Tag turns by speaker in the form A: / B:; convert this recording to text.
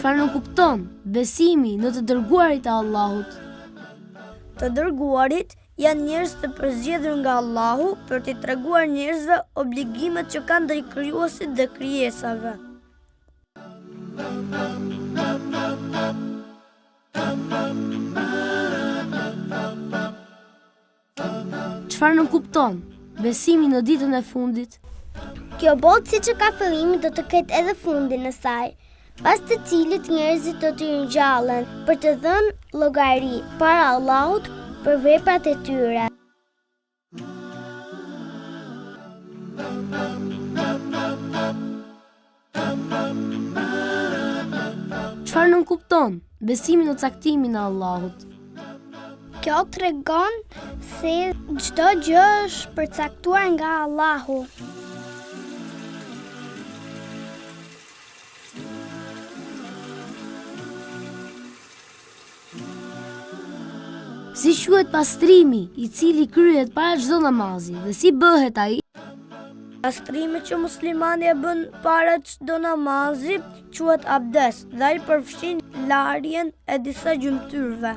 A: Çfarë nuk kupton besimi në të dërguarit e Allahut?
B: Të dërguarit janë njerëz të përzgjedhur nga Allahu për t'i treguar njerëzve obligimet që kanë ndaj krijuesit dhe krijesave.
A: Çfarë nuk kupton besimi në ditën e fundit?
C: Kjo botë siç e ka fillimin do të ketë edhe fundin e saj, pas të cilit njerëzit do të ringjallen për të dhënë llogari para Allahut për veprat e tyre.
A: Çfarë nuk kupton besimi në caktimin e Allahut?
C: Kjo tregon se çdo gjë është përcaktuar nga Allahu.
A: Si quhet pastrimi i cili kryhet para çdo namazi dhe si bëhet ai?
B: Pastrimi që muslimani e bën para çdo namazi quhet abdes dhe ai përfshin larjen e disa gjymtyrëve.